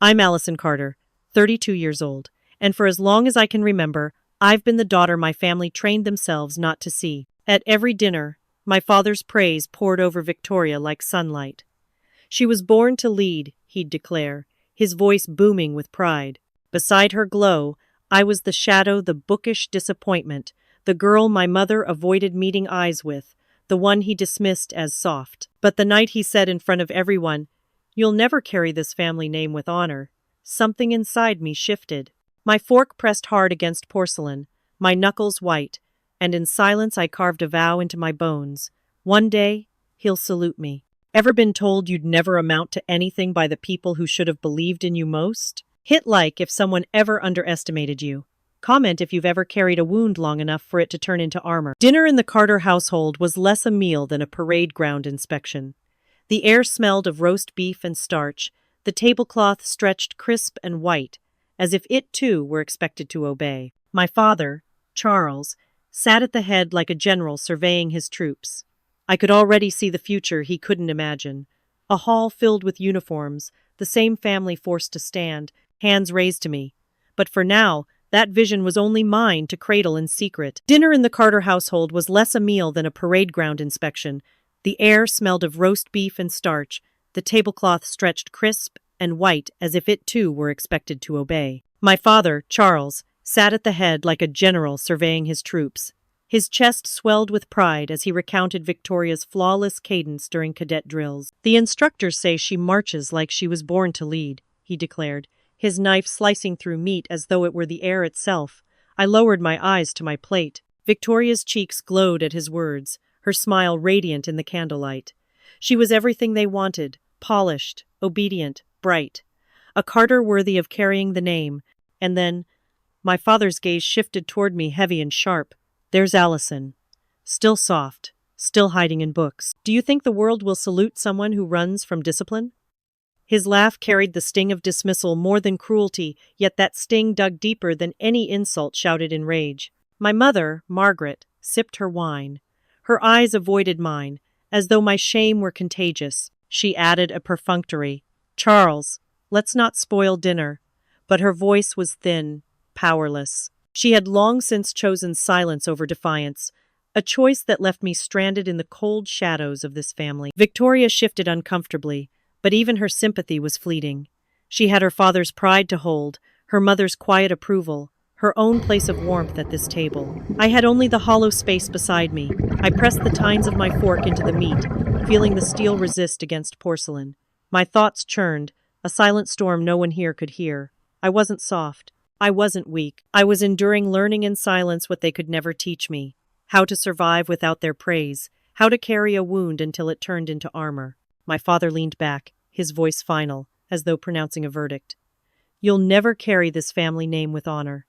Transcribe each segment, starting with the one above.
I'm Allison Carter, 32 years old, and for as long as I can remember, I've been the daughter my family trained themselves not to see. At every dinner, my father's praise poured over Victoria like sunlight. She was born to lead, he'd declare, his voice booming with pride. Beside her glow, I was the shadow, the bookish disappointment, the girl my mother avoided meeting eyes with, the one he dismissed as soft. But the night he said in front of everyone, "You'll never carry this family name with honor," something inside me shifted. My fork pressed hard against porcelain, my knuckles white, and in silence I carved a vow into my bones. One day, he'll salute me. Ever been told you'd never amount to anything by the people who should have believed in you most? Hit like if someone ever underestimated you. Comment if you've ever carried a wound long enough for it to turn into armor. Dinner in the Carter household was less a meal than a parade ground inspection. The air smelled of roast beef and starch, the tablecloth stretched crisp and white, as if it too were expected to obey. My father, Charles, sat at the head like a general surveying his troops. I could already see the future he couldn't imagine. A hall filled with uniforms, the same family forced to stand, hands raised to me. But for now, that vision was only mine to cradle in secret. Dinner in the Carter household was less a meal than a parade ground inspection. The air smelled of roast beef and starch, the tablecloth stretched crisp and white as if it too were expected to obey. My father, Charles, sat at the head like a general surveying his troops. His chest swelled with pride as he recounted Victoria's flawless cadence during cadet drills. "The instructors say she marches like she was born to lead," he declared, his knife slicing through meat as though it were the air itself. I lowered my eyes to my plate. Victoria's cheeks glowed at his words, her smile radiant in the candlelight. She was everything they wanted, polished, obedient, bright. A Carter worthy of carrying the name. And then, my father's gaze shifted toward me, heavy and sharp. "There's Allison. Still soft, still hiding in books. Do you think the world will salute someone who runs from discipline?" His laugh carried the sting of dismissal more than cruelty, yet that sting dug deeper than any insult shouted in rage. My mother, Margaret, sipped her wine. Her eyes avoided mine, as though my shame were contagious. She added a perfunctory, "Charles, let's not spoil dinner." But her voice was thin, powerless. She had long since chosen silence over defiance, a choice that left me stranded in the cold shadows of this family. Victoria shifted uncomfortably, but even her sympathy was fleeting. She had her father's pride to hold, her mother's quiet approval, her own place of warmth at this table. I had only the hollow space beside me. I pressed the tines of my fork into the meat, feeling the steel resist against porcelain. My thoughts churned, a silent storm no one here could hear. I wasn't soft. I wasn't weak. I was enduring learning in silence what they could never teach me. How to survive without their praise. How to carry a wound until it turned into armor. My father leaned back, his voice final, as though pronouncing a verdict. "You'll never carry this family name with honor."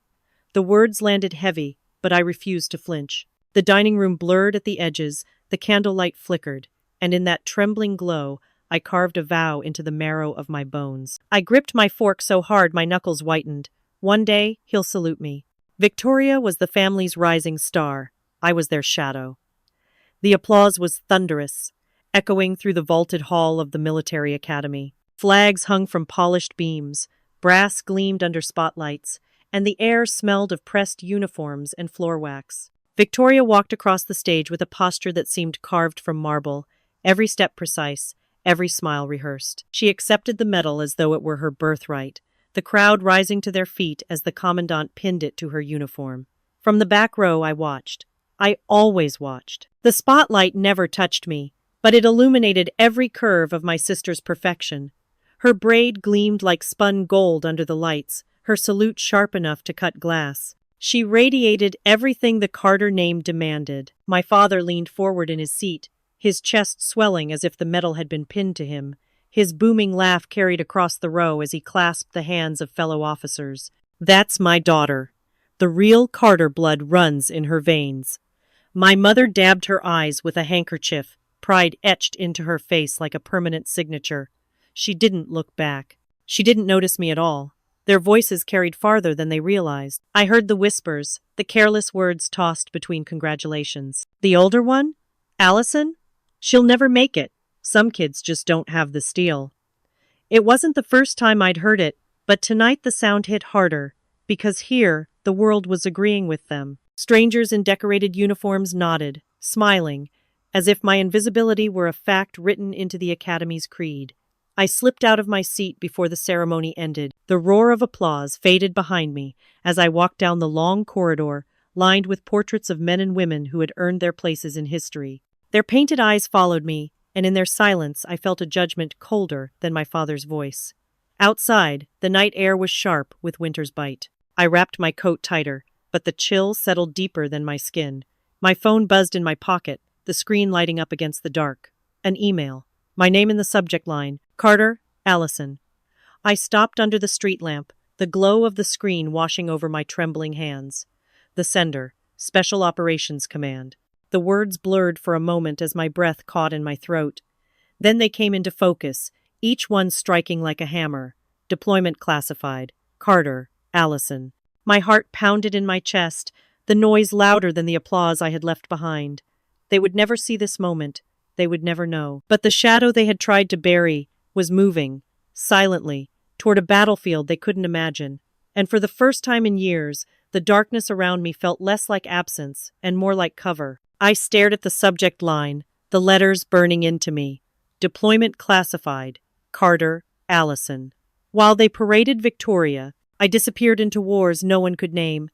The words landed heavy, but I refused to flinch. The dining room blurred at the edges, the candlelight flickered, and in that trembling glow, I carved a vow into the marrow of my bones. I gripped my fork so hard my knuckles whitened. One day, he'll salute me. Victoria was the family's rising star. I was their shadow. The applause was thunderous, echoing through the vaulted hall of the military academy. Flags hung from polished beams, brass gleamed under spotlights, and the air smelled of pressed uniforms and floor wax. Victoria walked across the stage with a posture that seemed carved from marble, every step precise, every smile rehearsed. She accepted the medal as though it were her birthright, the crowd rising to their feet as the commandant pinned it to her uniform. From the back row I watched. I always watched. The spotlight never touched me, but it illuminated every curve of my sister's perfection. Her braid gleamed like spun gold under the lights, her salute sharp enough to cut glass. She radiated everything the Carter name demanded. My father leaned forward in his seat, his chest swelling as if the medal had been pinned to him. His booming laugh carried across the row as he clasped the hands of fellow officers. "That's my daughter. The real Carter blood runs in her veins." My mother dabbed her eyes with a handkerchief, pride etched into her face like a permanent signature. She didn't look back. She didn't notice me at all. Their voices carried farther than they realized. I heard the whispers, the careless words tossed between congratulations. "The older one? Allison? She'll never make it. Some kids just don't have the steel." It wasn't the first time I'd heard it, but tonight the sound hit harder, because here, the world was agreeing with them. Strangers in decorated uniforms nodded, smiling, as if my invisibility were a fact written into the Academy's creed. I slipped out of my seat before the ceremony ended. The roar of applause faded behind me as I walked down the long corridor, lined with portraits of men and women who had earned their places in history. Their painted eyes followed me, and in their silence I felt a judgment colder than my father's voice. Outside, the night air was sharp with winter's bite. I wrapped my coat tighter, but the chill settled deeper than my skin. My phone buzzed in my pocket, the screen lighting up against the dark. An email. My name in the subject line, Carter, Allison. I stopped under the street lamp, the glow of the screen washing over my trembling hands. The sender, Special Operations Command. The words blurred for a moment as my breath caught in my throat. Then they came into focus, each one striking like a hammer. Deployment classified. Carter, Allison. My heart pounded in my chest, the noise louder than the applause I had left behind. They would never see this moment. They would never know. But the shadow they had tried to bury was moving, silently, toward a battlefield they couldn't imagine. And for the first time in years, the darkness around me felt less like absence and more like cover. I stared at the subject line, the letters burning into me. Deployment classified. Carter, Allison. While they paraded Victoria, I disappeared into wars no one could name.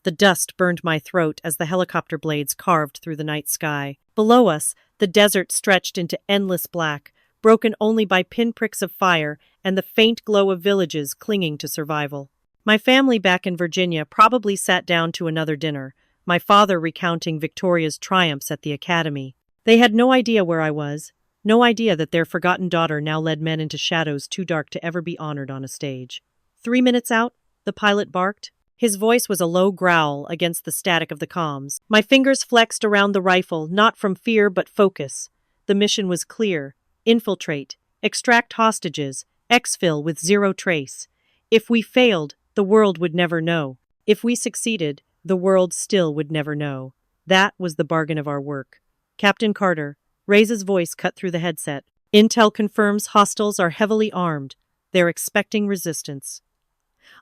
The dust burned my throat as the helicopter blades carved through the night sky. Below us, the desert stretched into endless black, broken only by pinpricks of fire and the faint glow of villages clinging to survival. My family back in Virginia probably sat down to another dinner, my father recounting Victoria's triumphs at the Academy. They had no idea where I was, no idea that their forgotten daughter now led men into shadows too dark to ever be honored on a stage. 3 minutes out, the pilot barked. His voice was a low growl against the static of the comms. My fingers flexed around the rifle, not from fear but focus. The mission was clear. Infiltrate. Extract hostages. Exfil with zero trace. If we failed, the world would never know. If we succeeded, the world still would never know. That was the bargain of our work. Captain Carter. Ray's voice cut through the headset. Intel confirms hostiles are heavily armed. They're expecting resistance.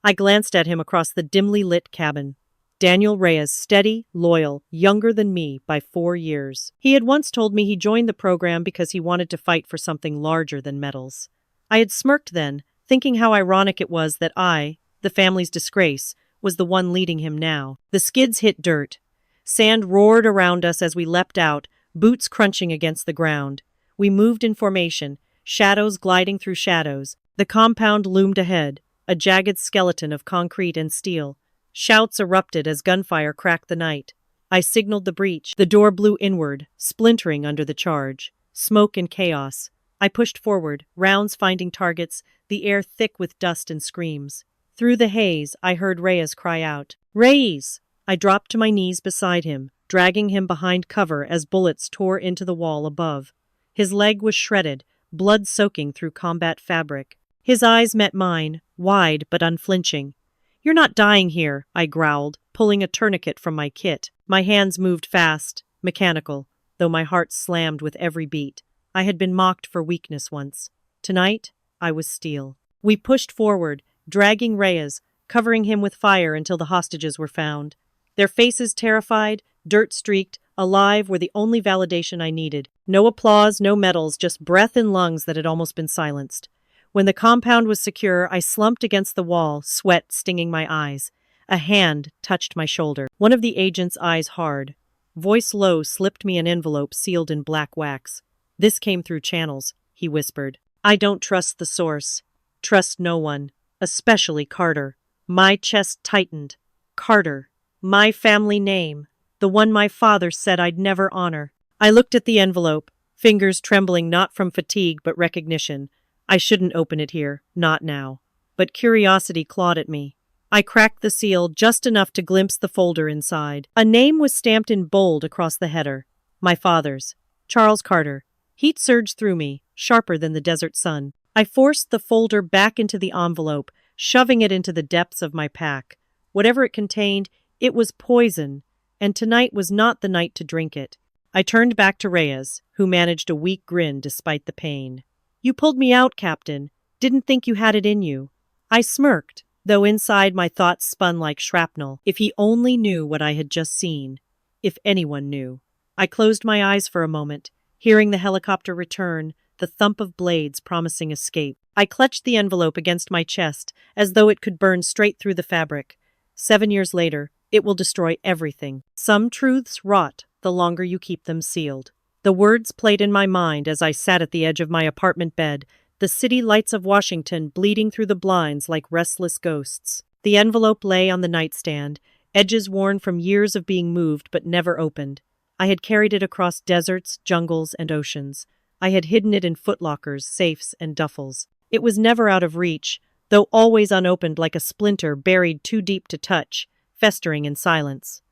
I glanced at him across the dimly lit cabin. Daniel Reyes, steady, loyal, younger than me by 4 years. He had once told me he joined the program because he wanted to fight for something larger than medals. I had smirked then, thinking how ironic it was that I, the family's disgrace, was the one leading him now. The skids hit dirt. Sand roared around us as we leapt out, boots crunching against the ground. We moved in formation, shadows gliding through shadows. The compound loomed ahead, a jagged skeleton of concrete and steel. Shouts erupted as gunfire cracked the night. I signaled the breach. The door blew inward, splintering under the charge. Smoke and chaos. I pushed forward, rounds finding targets, the air thick with dust and screams. Through the haze, I heard Reyes cry out, "Reyes!" I dropped to my knees beside him, dragging him behind cover as bullets tore into the wall above. His leg was shredded, blood soaking through combat fabric. His eyes met mine, wide but unflinching. "You're not dying here," I growled, pulling a tourniquet from my kit. My hands moved fast, mechanical, though my heart slammed with every beat. I had been mocked for weakness once. Tonight, I was steel. We pushed forward, dragging Reyes, covering him with fire until the hostages were found. Their faces terrified, dirt-streaked, alive were the only validation I needed. No applause, no medals, just breath in lungs that had almost been silenced. When the compound was secure, I slumped against the wall, sweat stinging my eyes. A hand touched my shoulder. One of the agent's eyes hard. Voice low slipped me an envelope sealed in black wax. "This came through channels," he whispered. "I don't trust the source. Trust no one, especially Carter." My chest tightened. Carter. My family name. The one my father said I'd never honor. I looked at the envelope, fingers trembling not from fatigue but recognition. I shouldn't open it here, not now. But curiosity clawed at me. I cracked the seal just enough to glimpse the folder inside. A name was stamped in bold across the header. My father's. Charles Carter. Heat surged through me, sharper than the desert sun. I forced the folder back into the envelope, shoving it into the depths of my pack. Whatever it contained, it was poison, and tonight was not the night to drink it. I turned back to Reyes, who managed a weak grin despite the pain. "You pulled me out, Captain. Didn't think you had it in you. I smirked, though inside my thoughts spun like shrapnel. If he only knew what I had just seen. If anyone knew. I closed my eyes for a moment, hearing the helicopter return, the thump of blades promising escape. I clutched the envelope against my chest, as though it could burn straight through the fabric. 7 years later, it will destroy everything. Some truths rot the longer you keep them sealed. The words played in my mind as I sat at the edge of my apartment bed, the city lights of Washington bleeding through the blinds like restless ghosts. The envelope lay on the nightstand, edges worn from years of being moved but never opened. I had carried it across deserts, jungles, and oceans. I had hidden it in footlockers, safes, and duffels. It was never out of reach, though always unopened like a splinter buried too deep to touch, festering in silence.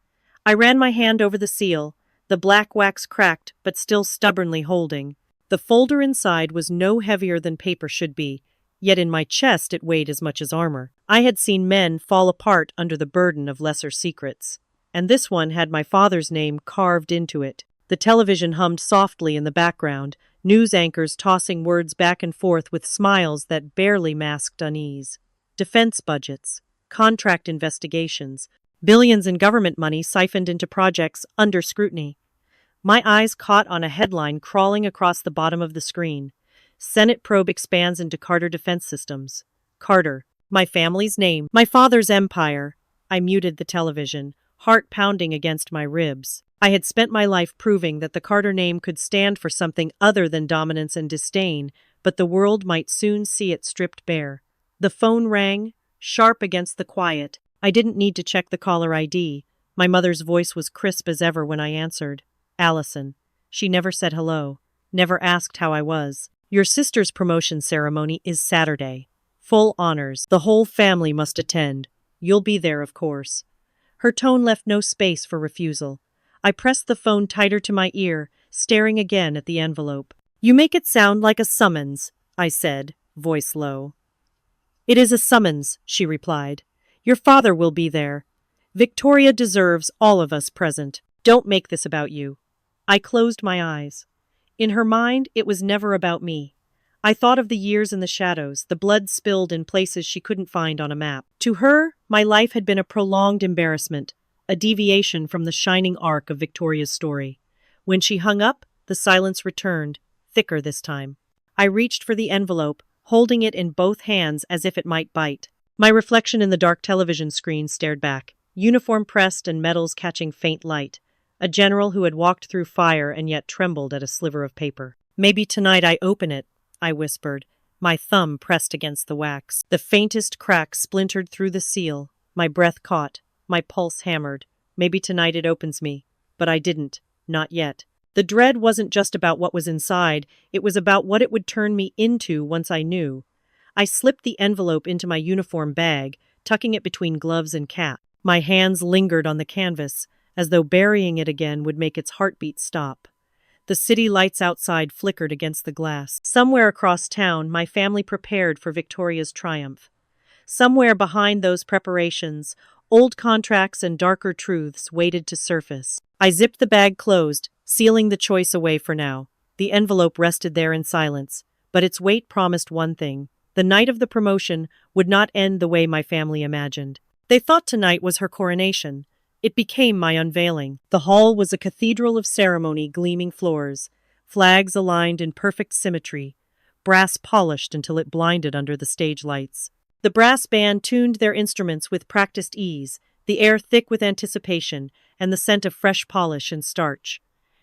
I ran my hand over the seal, the black wax cracked but still stubbornly holding. The folder inside was no heavier than paper should be, yet in my chest it weighed as much as armor. I had seen men fall apart under the burden of lesser secrets. And this one had my father's name carved into it. The television hummed softly in the background, news anchors tossing words back and forth with smiles that barely masked unease. Defense budgets, contract investigations, billions in government money siphoned into projects under scrutiny. My eyes caught on a headline crawling across the bottom of the screen. Senate probe expands into Carter Defense Systems. Carter, my family's name, my father's empire. I muted the television, heart pounding against my ribs. I had spent my life proving that the Carter name could stand for something other than dominance and disdain, but the world might soon see it stripped bare. The phone rang, sharp against the quiet. I didn't need to check the caller ID. My mother's voice was crisp as ever when I answered. Allison. She never said hello, never asked how I was. Your sister's promotion ceremony is Saturday. Full honors. The whole family must attend. You'll be there, of course. Her tone left no space for refusal. I pressed the phone tighter to my ear, staring again at the envelope. You make it sound like a summons, I said, voice low. It is a summons, she replied. Your father will be there. Victoria deserves all of us present. Don't make this about you. I closed my eyes. In her mind, it was never about me. I thought of the years in the shadows, the blood spilled in places she couldn't find on a map. To her, my life had been a prolonged embarrassment, a deviation from the shining arc of Victoria's story. When she hung up, the silence returned, thicker this time. I reached for the envelope, holding it in both hands as if it might bite. My reflection in the dark television screen stared back, uniform pressed and medals catching faint light. A general who had walked through fire and yet trembled at a sliver of paper. Maybe tonight I open it, I whispered, my thumb pressed against the wax. The faintest crack splintered through the seal. My breath caught, my pulse hammered. Maybe tonight it opens me. But I didn't. Not yet. The dread wasn't just about what was inside, it was about what it would turn me into once I knew. I slipped the envelope into my uniform bag, tucking it between gloves and cap. My hands lingered on the canvas, as though burying it again would make its heartbeat stop. The city lights outside flickered against the glass. Somewhere across town, my family prepared for Victoria's triumph. Somewhere behind those preparations, old contracts and darker truths waited to surface. I zipped the bag closed, sealing the choice away for now. The envelope rested there in silence, but its weight promised one thing. The night of the promotion would not end the way my family imagined. They thought tonight was her coronation. It became my unveiling. The hall was a cathedral of ceremony, gleaming floors, flags aligned in perfect symmetry, brass polished until it blinded under the stage lights. The brass band tuned their instruments with practiced ease, the air thick with anticipation and the scent of fresh polish and starch.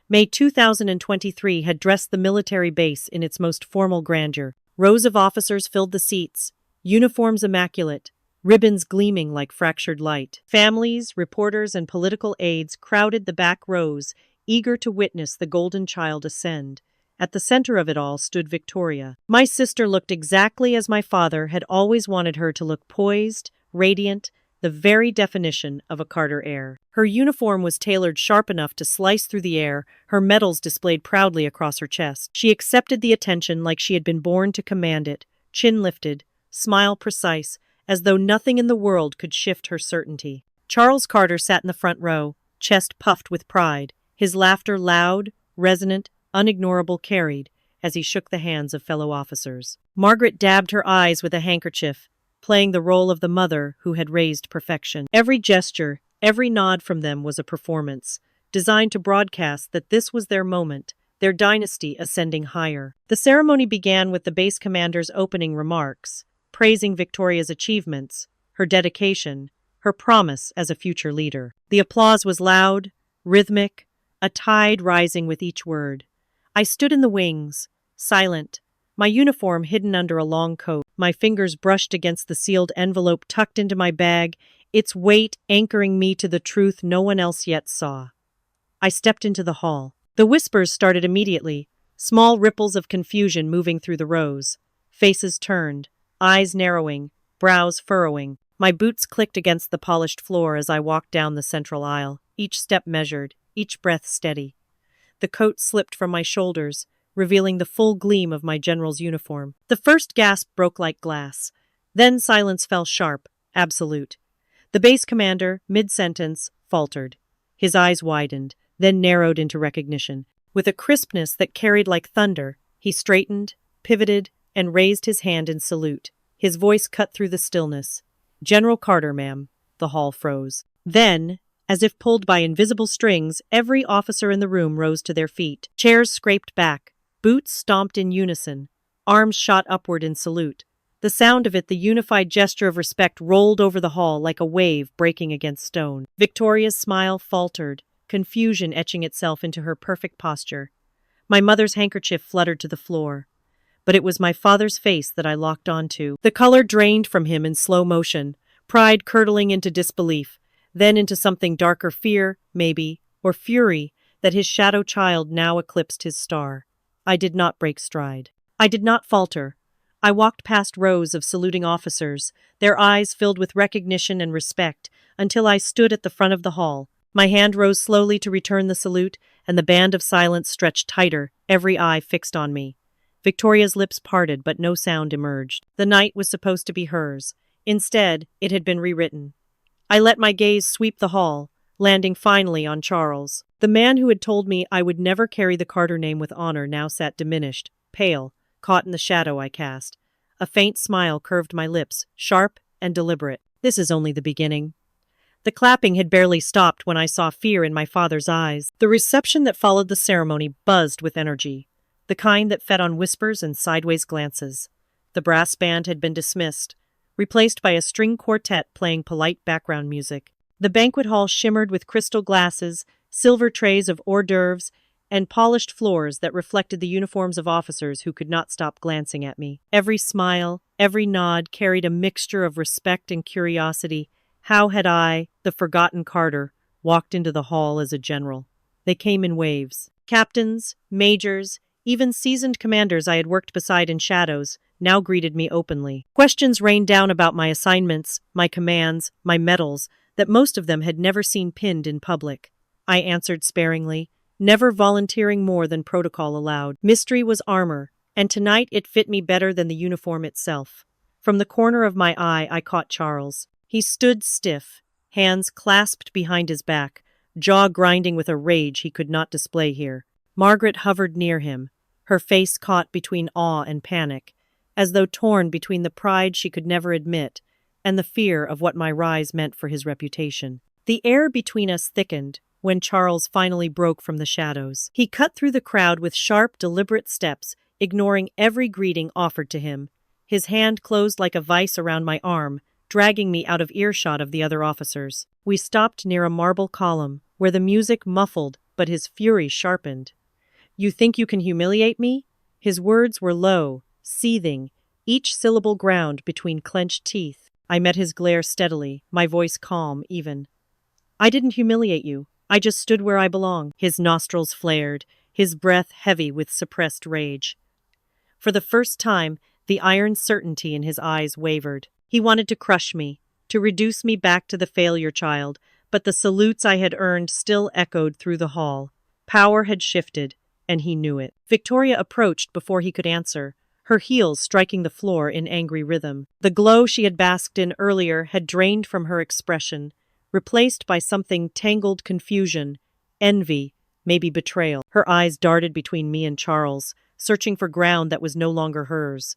May 2023 had dressed the military base in its most formal grandeur. Rows of officers filled the seats, uniforms immaculate, ribbons gleaming like fractured light. Families, reporters, and political aides crowded the back rows, eager to witness the golden child ascend. At the center of it all stood Victoria. My sister looked exactly as my father had always wanted her to look, poised, radiant, the very definition of a Carter heir. Her uniform was tailored sharp enough to slice through the air, her medals displayed proudly across her chest. She accepted the attention like she had been born to command it, chin lifted, smile precise, as though nothing in the world could shift her certainty. Charles Carter sat in the front row, chest puffed with pride, his laughter loud, resonant, unignorable, carried, as he shook the hands of fellow officers. Margaret dabbed her eyes with a handkerchief, playing the role of the mother who had raised perfection. Every gesture, every nod from them was a performance, designed to broadcast that this was their moment, their dynasty ascending higher. The ceremony began with the base commander's opening remarks, praising Victoria's achievements, her dedication, her promise as a future leader. The applause was loud, rhythmic, a tide rising with each word. I stood in the wings, silent, my uniform hidden under a long coat, my fingers brushed against the sealed envelope tucked into my bag, its weight anchoring me to the truth no one else yet saw. I stepped into the hall. The whispers started immediately, small ripples of confusion moving through the rows. Faces turned, eyes narrowing, brows furrowing. My boots clicked against the polished floor as I walked down the central aisle, each step measured, each breath steady. The coat slipped from my shoulders, revealing the full gleam of my general's uniform. The first gasp broke like glass. Then silence fell sharp, absolute. The base commander, mid-sentence, faltered. His eyes widened, then narrowed into recognition. With a crispness that carried like thunder, he straightened, pivoted, and raised his hand in salute. His voice cut through the stillness. "General Carter, ma'am." The hall froze. Then, as if pulled by invisible strings, every officer in the room rose to their feet. Chairs scraped back. Boots stomped in unison. Arms shot upward in salute. The sound of it, the unified gesture of respect, rolled over the hall like a wave breaking against stone. Victoria's smile faltered, confusion etching itself into her perfect posture. My mother's handkerchief fluttered to the floor. But it was my father's face that I locked onto. The color drained from him in slow motion, pride curdling into disbelief, then into something darker, fear, maybe, or fury, that his shadow child now eclipsed his star. I did not break stride. I did not falter. I walked past rows of saluting officers, their eyes filled with recognition and respect, until I stood at the front of the hall. My hand rose slowly to return the salute, and the band of silence stretched tighter, every eye fixed on me. Victoria's lips parted, but no sound emerged. The night was supposed to be hers. Instead, it had been rewritten. I let my gaze sweep the hall, landing finally on Charles. The man who had told me I would never carry the Carter name with honor now sat diminished, pale, caught in the shadow I cast. A faint smile curved my lips, sharp and deliberate. This is only the beginning. The clapping had barely stopped when I saw fear in my father's eyes. The reception that followed the ceremony buzzed with energy, the kind that fed on whispers and sideways glances. The brass band had been dismissed, replaced by a string quartet playing polite background music. The banquet hall shimmered with crystal glasses, silver trays of hors d'oeuvres, and polished floors that reflected the uniforms of officers who could not stop glancing at me. Every smile, every nod carried a mixture of respect and curiosity. How had I, the forgotten Carter, walked into the hall as a general? They came in waves. Captains, majors, even seasoned commanders I had worked beside in shadows now greeted me openly. Questions rained down about my assignments, my commands, my medals, that most of them had never seen pinned in public. I answered sparingly, never volunteering more than protocol allowed. Mystery was armor, and tonight it fit me better than the uniform itself. From the corner of my eye, I caught Charles. He stood stiff, hands clasped behind his back, jaw grinding with a rage he could not display here. Margaret hovered near him, her face caught between awe and panic, as though torn between the pride she could never admit and the fear of what my rise meant for his reputation. The air between us thickened when Charles finally broke from the shadows. He cut through the crowd with sharp, deliberate steps, ignoring every greeting offered to him. His hand closed like a vice around my arm, dragging me out of earshot of the other officers. We stopped near a marble column, where the music muffled, but his fury sharpened. "You think you can humiliate me?" His words were low, seething, each syllable ground between clenched teeth. I met his glare steadily, my voice calm, even. "I didn't humiliate you. I just stood where I belong." His nostrils flared, his breath heavy with suppressed rage. For the first time, the iron certainty in his eyes wavered. He wanted to crush me, to reduce me back to the failure child, but the salutes I had earned still echoed through the hall. Power had shifted, and he knew it. Victoria approached before he could answer, her heels striking the floor in angry rhythm. The glow she had basked in earlier had drained from her expression, replaced by something tangled confusion, envy, maybe betrayal. Her eyes darted between me and Charles, searching for ground that was no longer hers.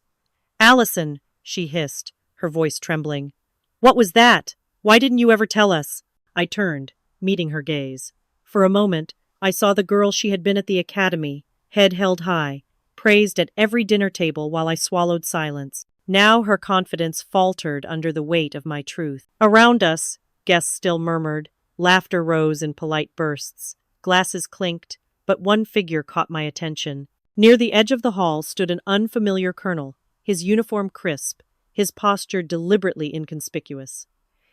"Allison," she hissed, her voice trembling. "What was that? Why didn't you ever tell us?" I turned, meeting her gaze. For a moment, I saw the girl she had been at the academy, head held high, praised at every dinner table while I swallowed silence. Now her confidence faltered under the weight of my truth. Around us, guests still murmured, laughter rose in polite bursts, glasses clinked, but one figure caught my attention. Near the edge of the hall stood an unfamiliar colonel, his uniform crisp, his posture deliberately inconspicuous.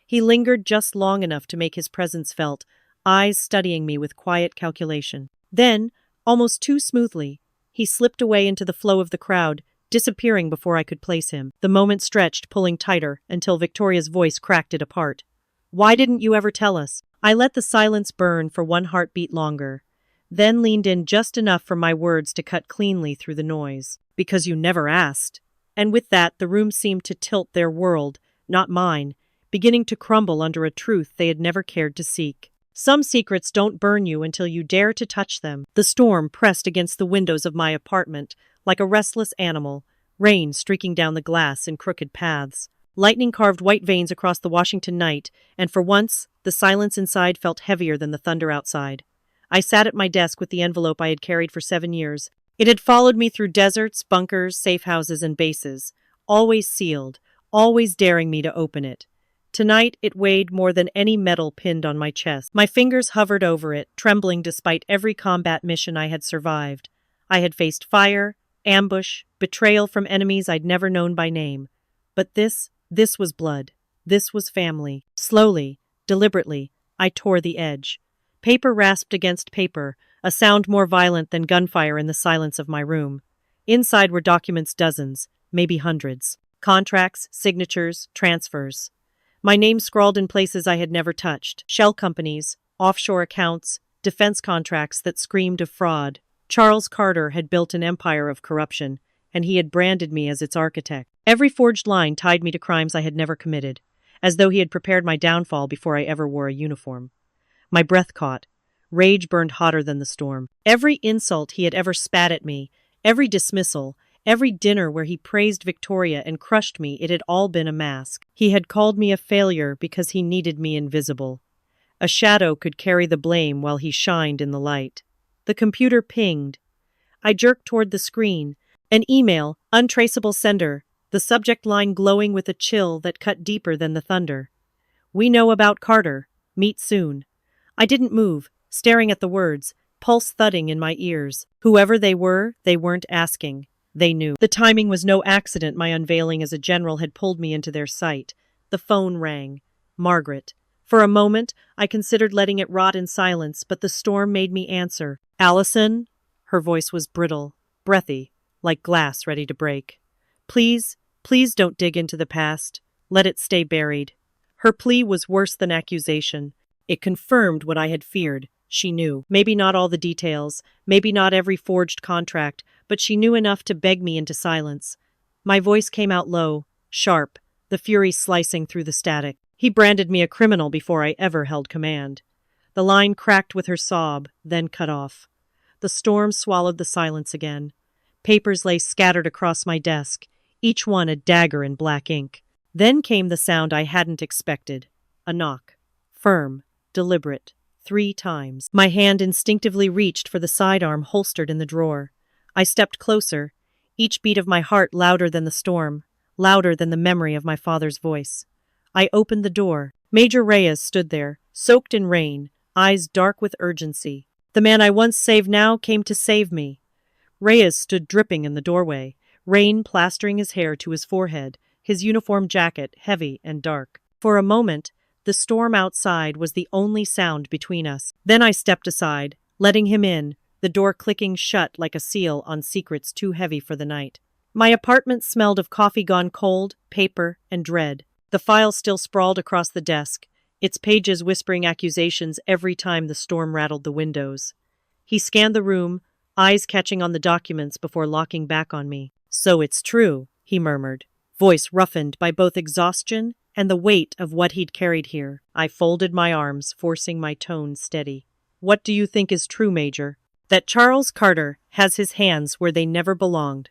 He lingered just long enough to make his presence felt, eyes studying me with quiet calculation. Then, almost too smoothly, he slipped away into the flow of the crowd, disappearing before I could place him. The moment stretched, pulling tighter, until Victoria's voice cracked it apart. "Why didn't you ever tell us?" I let the silence burn for one heartbeat longer, then leaned in just enough for my words to cut cleanly through the noise. "Because you never asked." And with that, the room seemed to tilt, their world, not mine, beginning to crumble under a truth they had never cared to seek. Some secrets don't burn you until you dare to touch them. The storm pressed against the windows of my apartment, like a restless animal, rain streaking down the glass in crooked paths. Lightning carved white veins across the Washington night, and for once, the silence inside felt heavier than the thunder outside. I sat at my desk with the envelope I had carried for 7 years. It had followed me through deserts, bunkers, safe houses, and bases, always sealed, always daring me to open it. Tonight, it weighed more than any medal pinned on my chest. My fingers hovered over it, trembling despite every combat mission I had survived. I had faced fire, ambush, betrayal from enemies I'd never known by name. But this was blood. This was family. Slowly, deliberately, I tore the edge. Paper rasped against paper, a sound more violent than gunfire in the silence of my room. Inside were documents dozens, maybe hundreds. Contracts, signatures, transfers. My name scrawled in places I had never touched. Shell companies, offshore accounts, defense contracts that screamed of fraud. Charles Carter had built an empire of corruption, and he had branded me as its architect. Every forged line tied me to crimes I had never committed, as though he had prepared my downfall before I ever wore a uniform. My breath caught. Rage burned hotter than the storm. Every insult he had ever spat at me, every dismissal, every dinner where he praised Victoria and crushed me, it had all been a mask. He had called me a failure because he needed me invisible. A shadow could carry the blame while he shined in the light. The computer pinged. I jerked toward the screen. An email, untraceable sender, the subject line glowing with a chill that cut deeper than the thunder. "We know about Carter. Meet soon." I didn't move, staring at the words, pulse thudding in my ears. Whoever they were, they weren't asking. They knew. The timing was no accident. My unveiling as a general had pulled me into their sight. The phone rang. Margaret. For a moment, I considered letting it rot in silence, but the storm made me answer. "Allison?" Her voice was brittle, breathy, like glass ready to break. Please don't dig into the past. Let it stay buried." Her plea was worse than accusation. It confirmed what I had feared. She knew. Maybe not all the details, maybe not every forged contract, but she knew enough to beg me into silence. My voice came out low, sharp, the fury slicing through the static. He branded me a criminal before I ever held command. The line cracked with her sob, then cut off. The storm swallowed the silence again. Papers lay scattered across my desk, each one a dagger in black ink. Then came the sound I hadn't expected. A knock. Firm, deliberate, 3 times. My hand instinctively reached for the sidearm holstered in the drawer. I stepped closer, each beat of my heart louder than the storm, louder than the memory of my father's voice. I opened the door. Major Reyes stood there, soaked in rain, eyes dark with urgency. The man I once saved now came to save me. Reyes stood dripping in the doorway, rain plastering his hair to his forehead, his uniform jacket heavy and dark. For a moment, the storm outside was the only sound between us. Then I stepped aside, letting him in, the door clicking shut like a seal on secrets too heavy for the night. My apartment smelled of coffee gone cold, paper, and dread. The file still sprawled across the desk, its pages whispering accusations every time the storm rattled the windows. He scanned the room, eyes catching on the documents before locking back on me. "So it's true," he murmured, voice roughened by both exhaustion and the weight of what he'd carried here. I folded my arms, forcing my tone steady. "What do you think is true, Major?" that Charles Carter has his hands where they never belonged.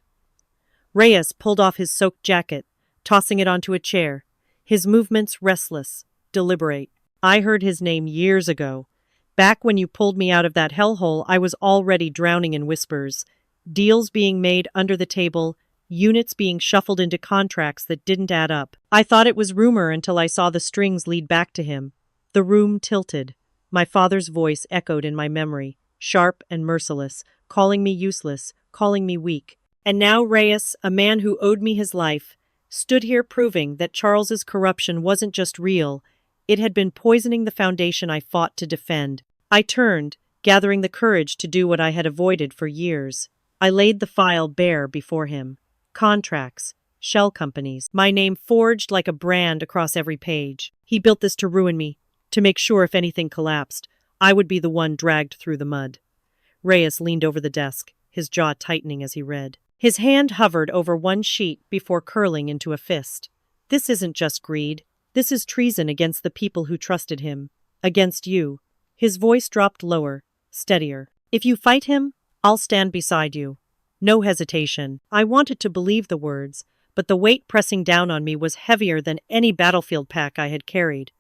Reyes pulled off his soaked jacket, tossing it onto a chair, his movements restless, deliberate. I heard his name years ago. Back when you pulled me out of that hellhole, I was already drowning in whispers. Deals being made under the table, units being shuffled into contracts that didn't add up. I thought it was rumor until I saw the strings lead back to him. The room tilted. My father's voice echoed in my memory, sharp and merciless, calling me useless, calling me weak. And now Reyes, a man who owed me his life, stood here proving that Charles's corruption wasn't just real, it had been poisoning the foundation I fought to defend. I turned, gathering the courage to do what I had avoided for years. I laid the file bare before him. Contracts, shell companies, my name forged like a brand across every page. He built this to ruin me, to make sure if anything collapsed, I would be the one dragged through the mud. Reyes leaned over the desk, his jaw tightening as he read. His hand hovered over one sheet before curling into a fist. This isn't just greed. This is treason against the people who trusted him. Against you. His voice dropped lower, steadier. If you fight him, I'll stand beside you. No hesitation. I wanted to believe the words, but the weight pressing down on me was heavier than any battlefield pack I had carried.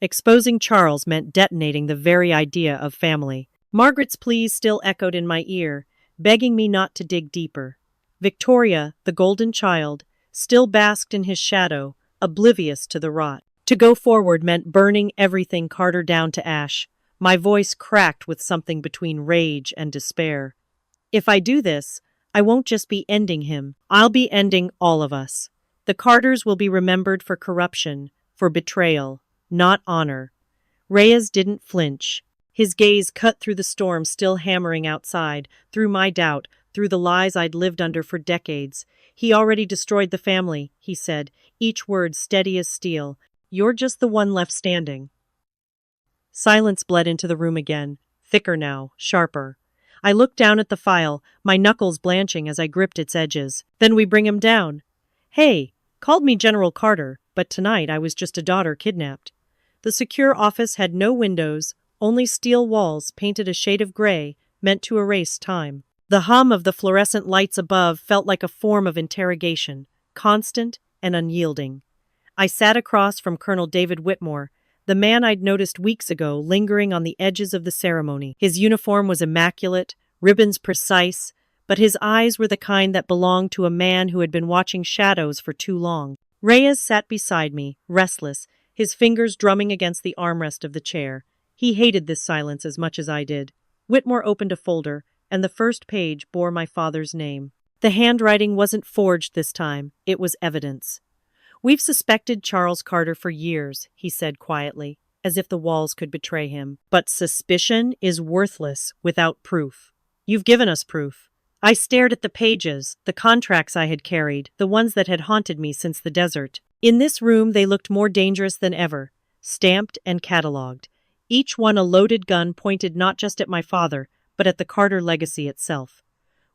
Exposing Charles meant detonating the very idea of family. Margaret's pleas still echoed in my ear, begging me not to dig deeper. Victoria, the golden child, still basked in his shadow, oblivious to the rot. To go forward meant burning everything Carter down to ash. My voice cracked with something between rage and despair. If I do this, I won't just be ending him. I'll be ending all of us. The Carters will be remembered for corruption, for betrayal, not honor. Reyes didn't flinch. His gaze cut through the storm still hammering outside, through my doubt, through the lies I'd lived under for decades. He already destroyed the family, he said, each word steady as steel. You're just the one left standing. Silence bled into the room again, thicker now, sharper. I looked down at the file, my knuckles blanching as I gripped its edges. Then we bring him down. Hey, called me General Carter, but tonight I was just a daughter kidnapped. The secure office had no windows, only steel walls painted a shade of gray, meant to erase time. The hum of the fluorescent lights above felt like a form of interrogation, constant and unyielding. I sat across from Colonel David Whitmore, the man I'd noticed weeks ago lingering on the edges of the ceremony. His uniform was immaculate, ribbons precise, but his eyes were the kind that belonged to a man who had been watching shadows for too long. Reyes sat beside me, restless, his fingers drumming against the armrest of the chair. He hated this silence as much as I did. Whitmore opened a folder, and the first page bore my father's name. The handwriting wasn't forged this time, it was evidence. We've suspected Charles Carter for years, he said quietly, as if the walls could betray him. But suspicion is worthless without proof. You've given us proof. I stared at the pages, the contracts I had carried, the ones that had haunted me since the desert. In this room they looked more dangerous than ever, stamped and catalogued. Each one a loaded gun pointed not just at my father, but at the Carter legacy itself.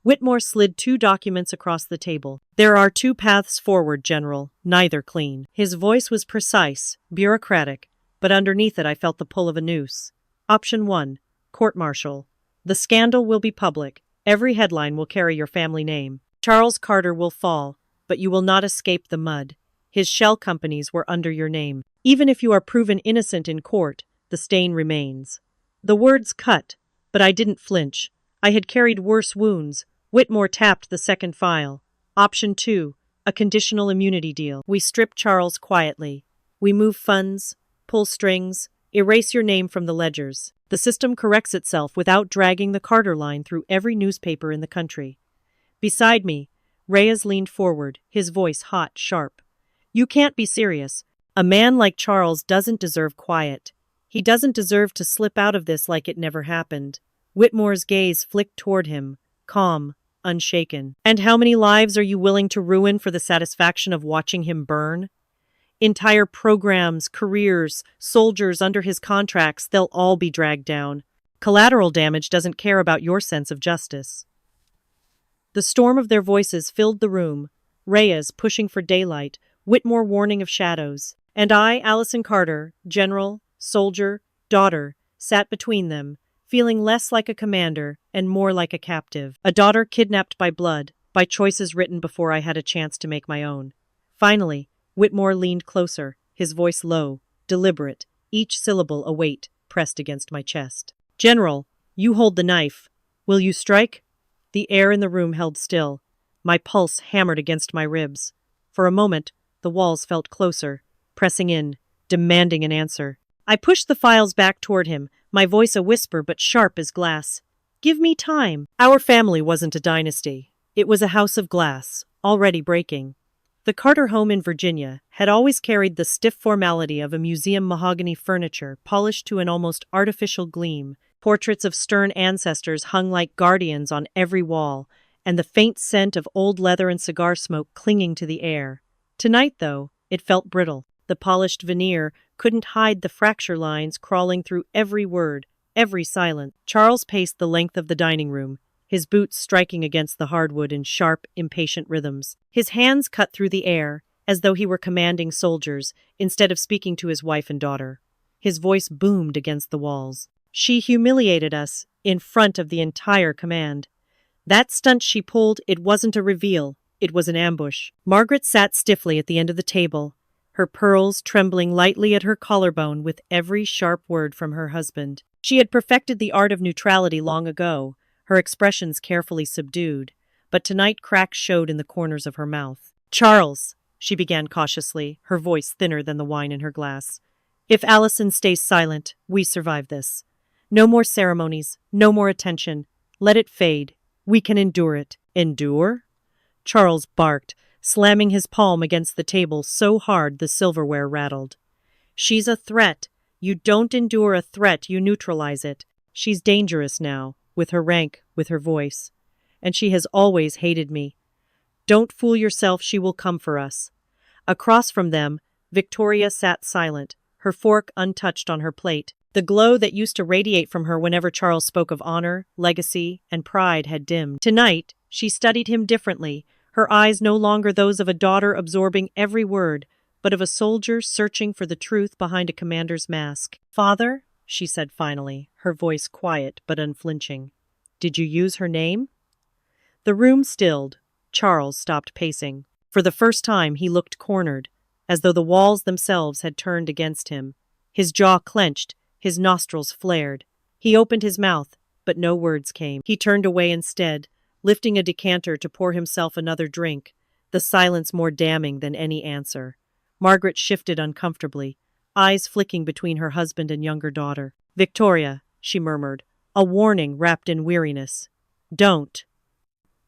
Whitmore slid 2 documents across the table. There are 2 paths forward, General, neither clean. His voice was precise, bureaucratic, but underneath it I felt the pull of a noose. Option 1, court-martial. The scandal will be public. Every headline will carry your family name. Charles Carter will fall, but you will not escape the mud. His shell companies were under your name. Even if you are proven innocent in court, the stain remains. The words cut, but I didn't flinch. I had carried worse wounds. Whitmore tapped the second file. Option 2, a conditional immunity deal. We strip Charles quietly. We move funds, pull strings, erase your name from the ledgers. The system corrects itself without dragging the Carter line through every newspaper in the country. Beside me, Reyes leaned forward, his voice hot, sharp. You can't be serious. A man like Charles doesn't deserve quiet. He doesn't deserve to slip out of this like it never happened. Whitmore's gaze flicked toward him, calm, unshaken. And how many lives are you willing to ruin for the satisfaction of watching him burn? Entire programs, careers, soldiers under his contracts, they'll all be dragged down. Collateral damage doesn't care about your sense of justice. The storm of their voices filled the room, Reyes pushing for daylight, Whitmore warning of shadows. And I, Allison Carter, general, soldier, daughter, sat between them, feeling less like a commander and more like a captive. A daughter kidnapped by blood, by choices written before I had a chance to make my own. Finally, Whitmore leaned closer, his voice low, deliberate, each syllable a weight pressed against my chest. General, you hold the knife. Will you strike? The air in the room held still. My pulse hammered against my ribs. For a moment, the walls felt closer, pressing in, demanding an answer. I pushed the files back toward him, my voice a whisper but sharp as glass. Give me time. Our family wasn't a dynasty. It was a house of glass, already breaking. The Carter home in Virginia had always carried the stiff formality of a museum mahogany furniture polished to an almost artificial gleam. Portraits of stern ancestors hung like guardians on every wall, and the faint scent of old leather and cigar smoke clinging to the air. Tonight, though, it felt brittle. The polished veneer couldn't hide the fracture lines crawling through every word, every silence. Charles paced the length of the dining room, his boots striking against the hardwood in sharp, impatient rhythms. His hands cut through the air, as though he were commanding soldiers, instead of speaking to his wife and daughter. His voice boomed against the walls. She humiliated us, in front of the entire command. That stunt she pulled, it wasn't a reveal, it was an ambush. Margaret sat stiffly at the end of the table, her pearls trembling lightly at her collarbone with every sharp word from her husband. She had perfected the art of neutrality long ago, her expressions carefully subdued, but tonight cracks showed in the corners of her mouth. Charles, she began cautiously, her voice thinner than the wine in her glass. If Allison stays silent, we survive this. No more ceremonies, no more attention. Let it fade. We can endure it. Endure? Charles barked, slamming his palm against the table so hard the silverware rattled. She's a threat. You don't endure a threat, you neutralize it. She's dangerous now, with her rank, with her voice. And she has always hated me. Don't fool yourself, she will come for us. Across from them, Victoria sat silent, her fork untouched on her plate. The glow that used to radiate from her whenever Charles spoke of honor, legacy, and pride had dimmed. Tonight, she studied him differently, her eyes no longer those of a daughter absorbing every word, but of a soldier searching for the truth behind a commander's mask. Father, she said finally, her voice quiet but unflinching. Did you use her name? The room stilled. Charles stopped pacing. For the first time, he looked cornered, as though the walls themselves had turned against him. His jaw clenched, his nostrils flared. He opened his mouth, but no words came. He turned away instead, lifting a decanter to pour himself another drink, the silence more damning than any answer. Margaret shifted uncomfortably, eyes flicking between her husband and younger daughter. Victoria, she murmured, a warning wrapped in weariness. Don't.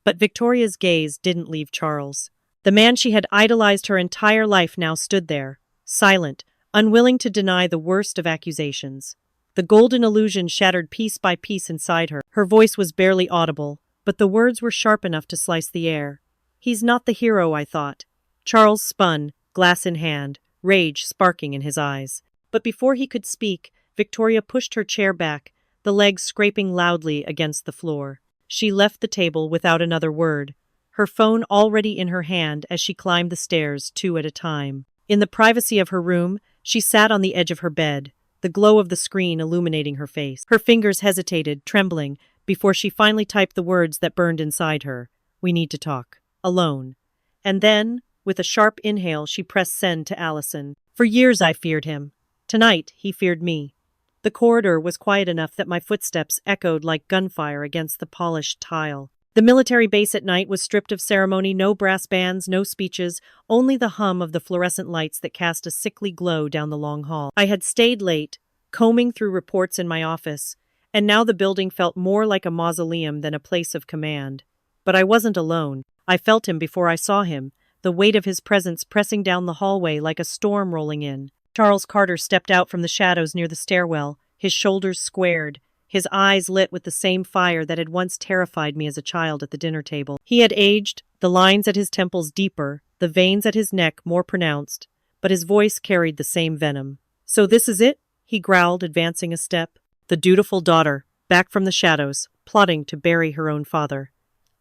But Victoria's gaze didn't leave Charles. The man she had idolized her entire life now stood there, silent, unwilling to deny the worst of accusations. The golden illusion shattered piece by piece inside her. Her voice was barely audible, but the words were sharp enough to slice the air. He's not the hero I thought. Charles spun, glass in hand, rage sparking in his eyes. But before he could speak, Victoria pushed her chair back, the legs scraping loudly against the floor. She left the table without another word, her phone already in her hand as she climbed the stairs 2 at a time. In the privacy of her room, she sat on the edge of her bed, the glow of the screen illuminating her face. Her fingers hesitated, trembling, before she finally typed the words that burned inside her. We need to talk. Alone. And then, with a sharp inhale, she pressed send to Allison. For years I feared him. Tonight, he feared me. The corridor was quiet enough that my footsteps echoed like gunfire against the polished tile. The military base at night was stripped of ceremony, no brass bands, no speeches, only the hum of the fluorescent lights that cast a sickly glow down the long hall. I had stayed late, combing through reports in my office, and now the building felt more like a mausoleum than a place of command. But I wasn't alone. I felt him before I saw him, the weight of his presence pressing down the hallway like a storm rolling in. Charles Carter stepped out from the shadows near the stairwell, his shoulders squared, his eyes lit with the same fire that had once terrified me as a child at the dinner table. He had aged, the lines at his temples deeper, the veins at his neck more pronounced, but his voice carried the same venom. So this is it? He growled, advancing a step. The dutiful daughter, back from the shadows, plotting to bury her own father.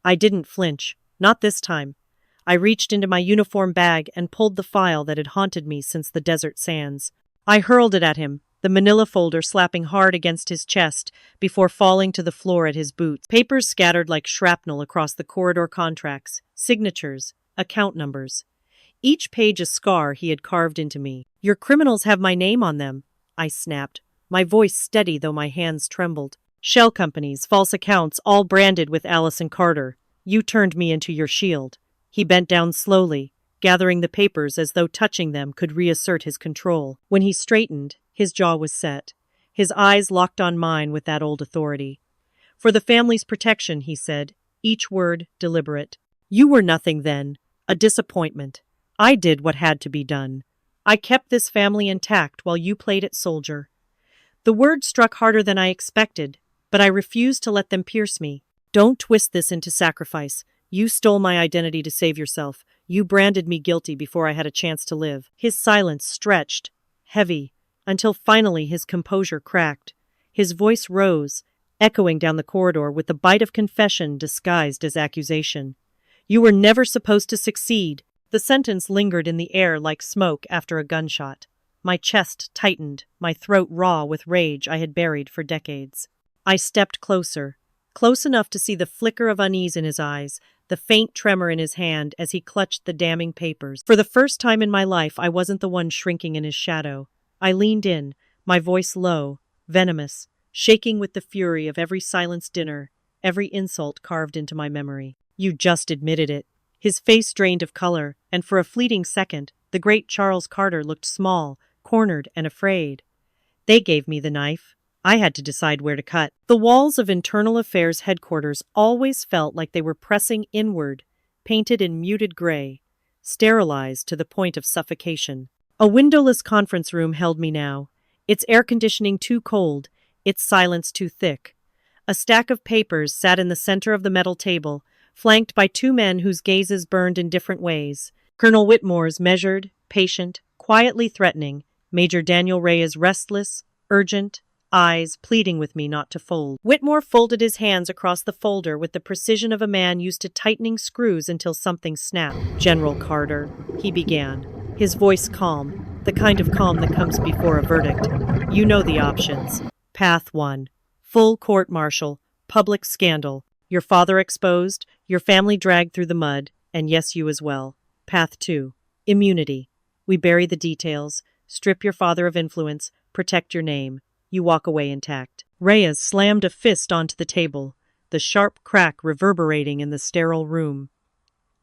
I didn't flinch, not this time. I reached into my uniform bag and pulled the file that had haunted me since the desert sands. I hurled it at him, the manila folder slapping hard against his chest before falling to the floor at his boots. Papers scattered like shrapnel across the corridor, contracts, signatures, account numbers. Each page a scar he had carved into me. "Your criminals have my name on them," I snapped, my voice steady though my hands trembled. "Shell companies, false accounts, all branded with Allison Carter. You turned me into your shield." He bent down slowly, gathering the papers as though touching them could reassert his control. When he straightened, his jaw was set. His eyes locked on mine with that old authority. "For the family's protection," he said, each word deliberate. "You were nothing then, a disappointment. I did what had to be done. I kept this family intact while you played at soldier." The words struck harder than I expected, but I refused to let them pierce me. "Don't twist this into sacrifice. You stole my identity to save yourself. You branded me guilty before I had a chance to live." His silence stretched, heavy, until finally his composure cracked. His voice rose, echoing down the corridor with the bite of confession disguised as accusation. "You were never supposed to succeed." The sentence lingered in the air like smoke after a gunshot. My chest tightened, my throat raw with rage I had buried for decades. I stepped closer, close enough to see the flicker of unease in his eyes, the faint tremor in his hand as he clutched the damning papers. For the first time in my life, I wasn't the one shrinking in his shadow. I leaned in, my voice low, venomous, shaking with the fury of every silenced dinner, every insult carved into my memory. "You just admitted it." His face drained of color, and for a fleeting second, the great Charles Carter looked small, cornered, and afraid. "They gave me the knife. I had to decide where to cut." The walls of Internal Affairs headquarters always felt like they were pressing inward, painted in muted gray, sterilized to the point of suffocation. A windowless conference room held me now, its air conditioning too cold, its silence too thick. A stack of papers sat in the center of the metal table, flanked by two men whose gazes burned in different ways. Colonel Whitmore's measured, patient, quietly threatening, Major Daniel Reyes' restless, urgent, eyes pleading with me not to fold. Whitmore folded his hands across the folder with the precision of a man used to tightening screws until something snapped. "General Carter," he began, his voice calm, the kind of calm that comes before a verdict. "You know the options. Path 1. Full court-martial, public scandal. Your father exposed, your family dragged through the mud, and yes, you as well. Path 2. Immunity. We bury the details, strip your father of influence, protect your name. You walk away intact." Reyes slammed a fist onto the table, the sharp crack reverberating in the sterile room.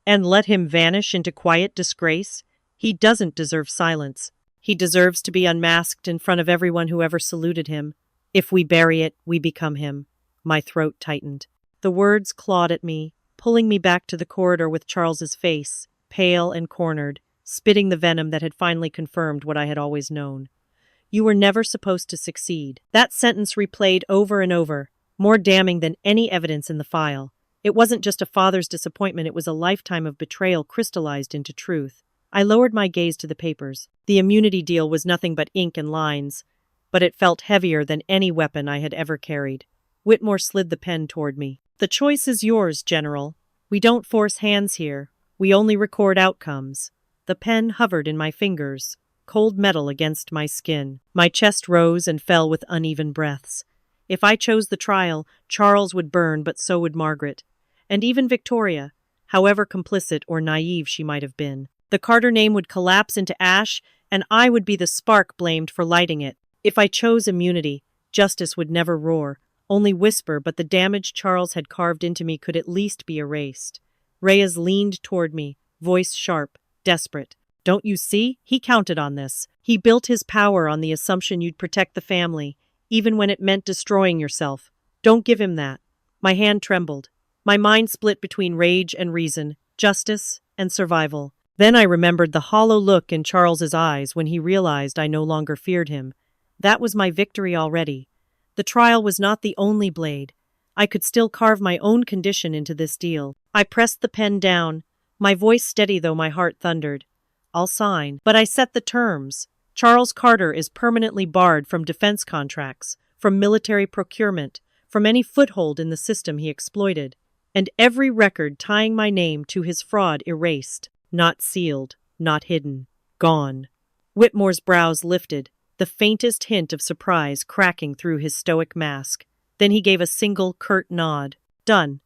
"And let him vanish into quiet disgrace? He doesn't deserve silence. He deserves to be unmasked in front of everyone who ever saluted him. If we bury it, we become him." My throat tightened. The words clawed at me, pulling me back to the corridor with Charles's face, pale and cornered, spitting the venom that had finally confirmed what I had always known. "You were never supposed to succeed." That sentence replayed over and over, more damning than any evidence in the file. It wasn't just a father's disappointment, it was a lifetime of betrayal crystallized into truth. I lowered my gaze to the papers. The immunity deal was nothing but ink and lines, but it felt heavier than any weapon I had ever carried. Whitmore slid the pen toward me. "The choice is yours, General. We don't force hands here. We only record outcomes." The pen hovered in my fingers, cold metal against my skin. My chest rose and fell with uneven breaths. If I chose the trial, Charles would burn, but so would Margaret. And even Victoria, however complicit or naive she might have been. The Carter name would collapse into ash, and I would be the spark blamed for lighting it. If I chose immunity, justice would never roar, only whisper, but the damage Charles had carved into me could at least be erased. Reyes leaned toward me, voice sharp, desperate. "Don't you see? He counted on this. He built his power on the assumption you'd protect the family, even when it meant destroying yourself. Don't give him that." My hand trembled. My mind split between rage and reason, justice and survival. Then I remembered the hollow look in Charles's eyes when he realized I no longer feared him. That was my victory already. The trial was not the only blade. I could still carve my own condition into this deal. I pressed the pen down, my voice steady though my heart thundered. "I'll sign, but I set the terms. Charles Carter is permanently barred from defense contracts, from military procurement, from any foothold in the system he exploited, and every record tying my name to his fraud erased, not sealed, not hidden, gone." Whitmore's brows lifted, the faintest hint of surprise cracking through his stoic mask. Then he gave a single, curt nod. Done.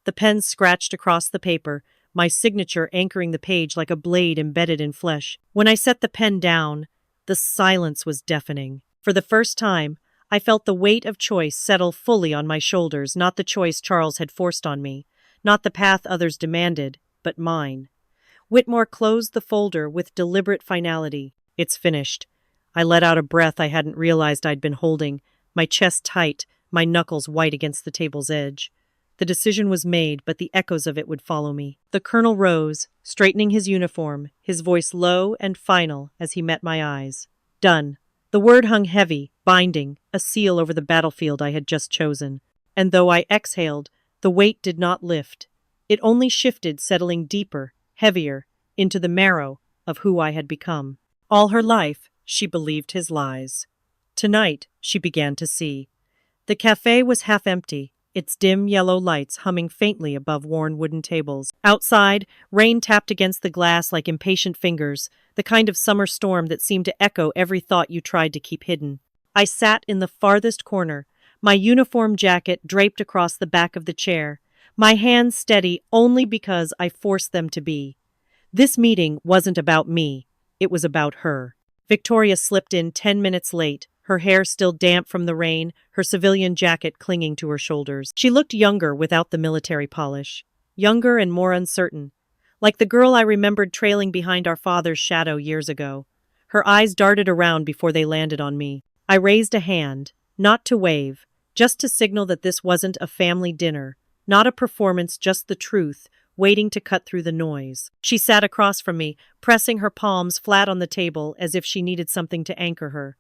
The pen scratched across the paper, my signature anchoring the page like a blade embedded in flesh. When I set the pen down, the silence was deafening. For the first time, I felt the weight of choice settle fully on my shoulders, not the choice Charles had forced on me, not the path others demanded, but mine. Whitmore closed the folder with deliberate finality. It's finished. I let out a breath I hadn't realized I'd been holding, my chest tight, my knuckles white against the table's edge. The decision was made, but the echoes of it would follow me. The colonel rose, straightening his uniform, his voice low and final as he met my eyes. Done. The word hung heavy, binding, a seal over the battlefield I had just chosen. And though I exhaled, the weight did not lift. It only shifted, settling deeper, heavier, into the marrow of who I had become. All her life, she believed his lies. Tonight, she began to see. The cafe was half empty, its dim yellow lights humming faintly above worn wooden tables. Outside, rain tapped against the glass like impatient fingers, the kind of summer storm that seemed to echo every thought you tried to keep hidden. I sat in the farthest corner, my uniform jacket draped across the back of the chair, my hands steady only because I forced them to be. This meeting wasn't about me, it was about her. Victoria slipped in 10 minutes late, her hair still damp from the rain, her civilian jacket clinging to her shoulders. She looked younger without the military polish. Younger and more uncertain. Like the girl I remembered trailing behind our father's shadow years ago. Her eyes darted around before they landed on me. I raised a hand, not to wave, just to signal that this wasn't a family dinner, not a performance, just the truth, waiting to cut through the noise. She sat across from me, pressing her palms flat on the table as if she needed something to anchor her.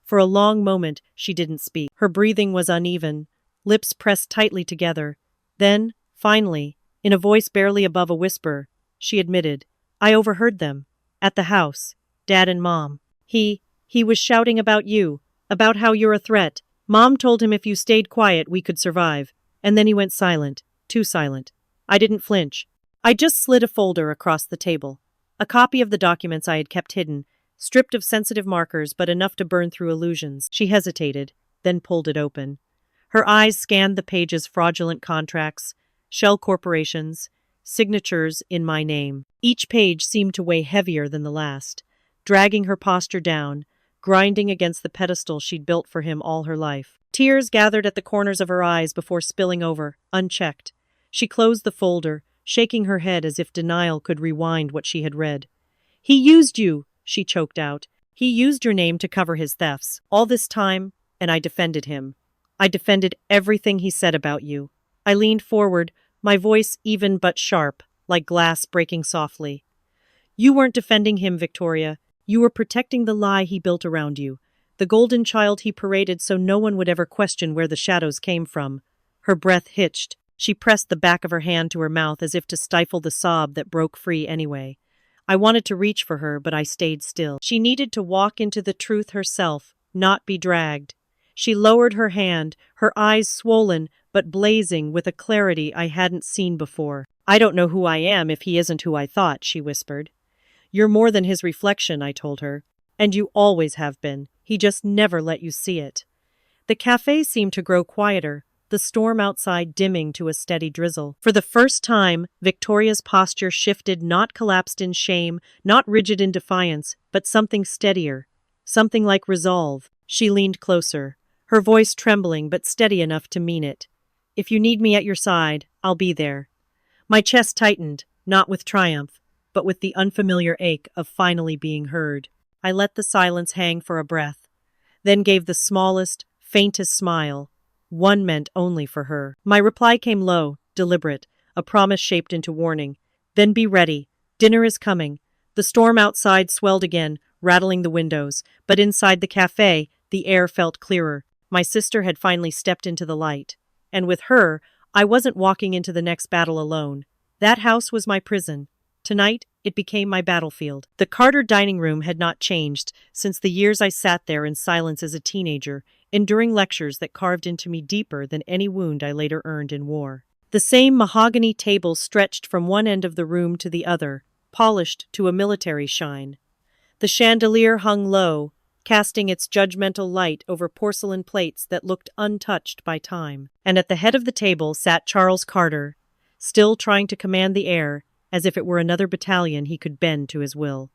For a long moment, she didn't speak. Her breathing was uneven, lips pressed tightly together. Then, finally, in a voice barely above a whisper, she admitted, I overheard them. At the house. Dad and Mom. He was shouting about you, about how you're a threat. Mom told him if you stayed quiet, we could survive. And then he went silent. Too silent. I didn't flinch. I just slid a folder across the table. A copy of the documents I had kept hidden, stripped of sensitive markers but enough to burn through illusions. She hesitated, then pulled it open. Her eyes scanned the page's fraudulent contracts, shell corporations, signatures in my name. Each page seemed to weigh heavier than the last, dragging her posture down, grinding against the pedestal she'd built for him all her life. Tears gathered at the corners of her eyes before spilling over, unchecked. She closed the folder, shaking her head as if denial could rewind what she had read. He used you, she choked out. He used your name to cover his thefts. All this time, and I defended him. I defended everything he said about you. I leaned forward, my voice even but sharp, like glass breaking softly. You weren't defending him, Victoria. You were protecting the lie he built around you, the golden child he paraded so no one would ever question where the shadows came from. Her breath hitched. She pressed the back of her hand to her mouth as if to stifle the sob that broke free anyway. I wanted to reach for her, but I stayed still. She needed to walk into the truth herself, not be dragged. She lowered her hand, her eyes swollen but blazing with a clarity I hadn't seen before. I don't know who I am if he isn't who I thought, she whispered. You're more than his reflection, I told her. And you always have been. He just never let you see it. The cafe seemed to grow quieter, the storm outside dimming to a steady drizzle. For the first time, Victoria's posture shifted, not collapsed in shame, not rigid in defiance, but something steadier, something like resolve. She leaned closer, her voice trembling but steady enough to mean it. If you need me at your side, I'll be there. My chest tightened, not with triumph, but with the unfamiliar ache of finally being heard. I let the silence hang for a breath, then gave the smallest, faintest smile, one meant only for her. My reply came low, deliberate, a promise shaped into warning. Then be ready. Dinner is coming. The storm outside swelled again, rattling the windows, but inside the cafe, the air felt clearer. My sister had finally stepped into the light. And with her, I wasn't walking into the next battle alone. That house was my prison. Tonight, it became my battlefield. The Carter dining room had not changed since the years I sat there in silence as a teenager, enduring lectures that carved into me deeper than any wound I later earned in war. The same mahogany table stretched from one end of the room to the other, polished to a military shine. The chandelier hung low, casting its judgmental light over porcelain plates that looked untouched by time. And at the head of the table sat Charles Carter, still trying to command the air, as if it were another battalion he could bend to his will.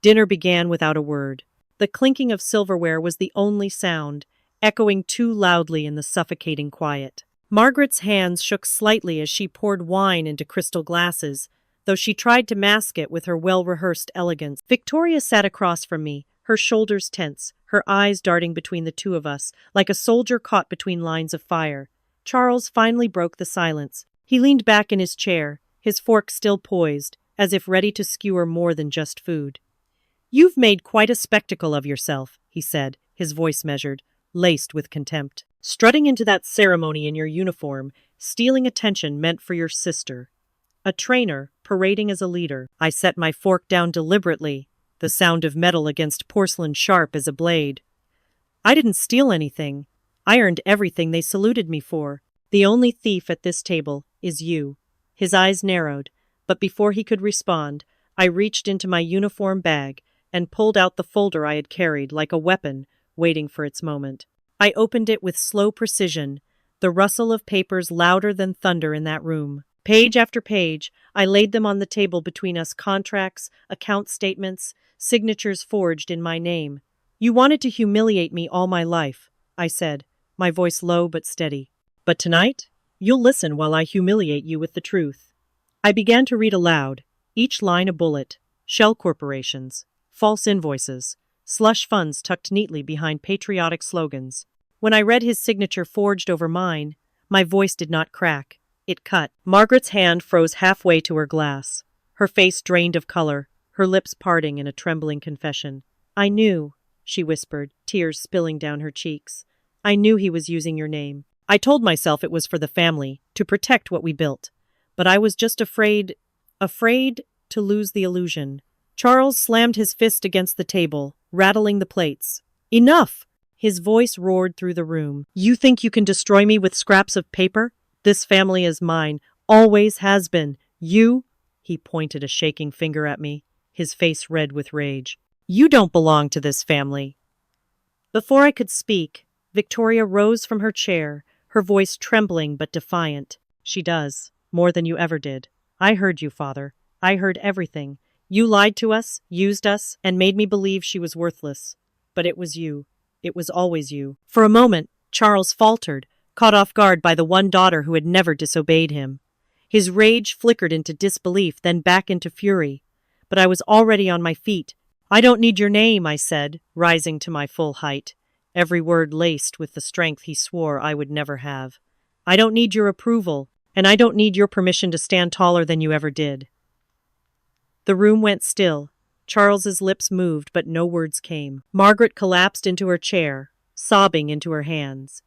Dinner began without a word. The clinking of silverware was the only sound, echoing too loudly in the suffocating quiet. Margaret's hands shook slightly as she poured wine into crystal glasses, though she tried to mask it with her well-rehearsed elegance. Victoria sat across from me, her shoulders tense, her eyes darting between the two of us, like a soldier caught between lines of fire. Charles finally broke the silence. He leaned back in his chair, his fork still poised, as if ready to skewer more than just food. "You've made quite a spectacle of yourself," he said, his voice measured, laced with contempt. "Strutting into that ceremony in your uniform, stealing attention meant for your sister. A trainer, parading as a leader." I set my fork down deliberately, the sound of metal against porcelain sharp as a blade. "I didn't steal anything. I earned everything they saluted me for. The only thief at this table is you." His eyes narrowed, but before he could respond, I reached into my uniform bag and pulled out the folder I had carried like a weapon, waiting for its moment. I opened it with slow precision, the rustle of papers louder than thunder in that room. Page after page, I laid them on the table between us, contracts, account statements, signatures forged in my name. "You wanted to humiliate me all my life," I said, my voice low but steady. "But tonight, you'll listen while I humiliate you with the truth." I began to read aloud, each line a bullet. Shell corporations, false invoices, slush funds tucked neatly behind patriotic slogans. When I read his signature forged over mine, my voice did not crack. It cut. Margaret's hand froze halfway to her glass. Her face drained of color, her lips parting in a trembling confession. "I knew," she whispered, tears spilling down her cheeks. "I knew he was using your name. I told myself it was for the family, to protect what we built. But I was just afraid to lose the illusion." Charles slammed his fist against the table, rattling the plates. "Enough!" His voice roared through the room. "You think you can destroy me with scraps of paper? This family is mine, always has been. You," he pointed a shaking finger at me, his face red with rage. "You don't belong to this family." Before I could speak, Victoria rose from her chair, her voice trembling but defiant. "She does, more than you ever did. I heard you, Father. I heard everything. You lied to us, used us, and made me believe she was worthless. But it was you. It was always you." For a moment, Charles faltered, caught off guard by the one daughter who had never disobeyed him. His rage flickered into disbelief, then back into fury. But I was already on my feet. "I don't need your name," I said, rising to my full height, every word laced with the strength he swore I would never have. "I don't need your approval, and I don't need your permission to stand taller than you ever did." The room went still. Charles's lips moved, but no words came. Margaret collapsed into her chair, sobbing into her hands.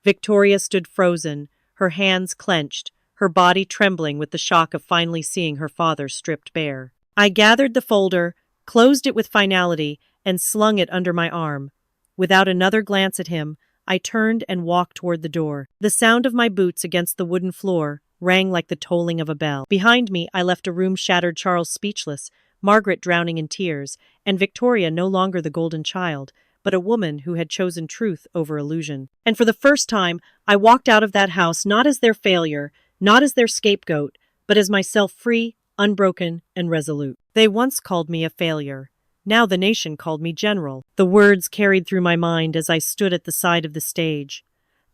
Victoria stood frozen, her hands clenched, her body trembling with the shock of finally seeing her father stripped bare. I gathered the folder, closed it with finality, and slung it under my arm. Without another glance at him, I turned and walked toward the door. The sound of my boots against the wooden floor rang like the tolling of a bell. Behind me, I left a room shattered Charles speechless, Margaret drowning in tears, and Victoria no longer the golden child, but a woman who had chosen truth over illusion. And for the first time, I walked out of that house not as their failure, not as their scapegoat, but as myself, free, unbroken, and resolute. They once called me a failure. Now the nation called me general. The words carried through my mind as I stood at the side of the stage.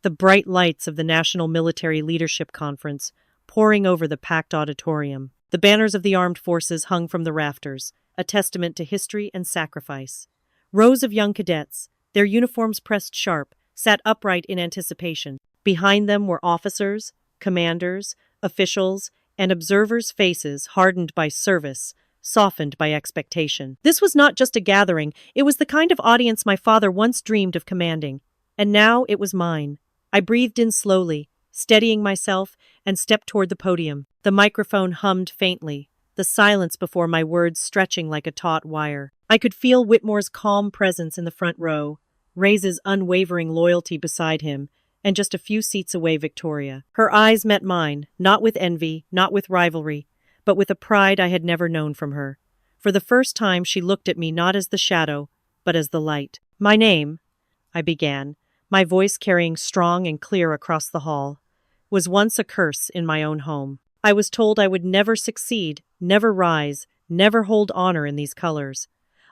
The bright lights of the National Military Leadership Conference pouring over the packed auditorium. The banners of the armed forces hung from the rafters, a testament to history and sacrifice. Rows of young cadets, their uniforms pressed sharp, sat upright in anticipation. Behind them were officers, commanders, officials, and observers' faces hardened by service, softened by expectation. This was not just a gathering, it was the kind of audience my father once dreamed of commanding. And now it was mine. I breathed in slowly, steadying myself, and stepped toward the podium. The microphone hummed faintly, the silence before my words stretching like a taut wire. I could feel Whitmore's calm presence in the front row, Ray's unwavering loyalty beside him, and just a few seats away Victoria. Her eyes met mine, not with envy, not with rivalry, but with a pride I had never known from her. For the first time she looked at me not as the shadow, but as the light. "My name," I began, my voice carrying strong and clear across the hall, "was once a curse in my own home. I was told I would never succeed, never rise, never hold honor in these colors."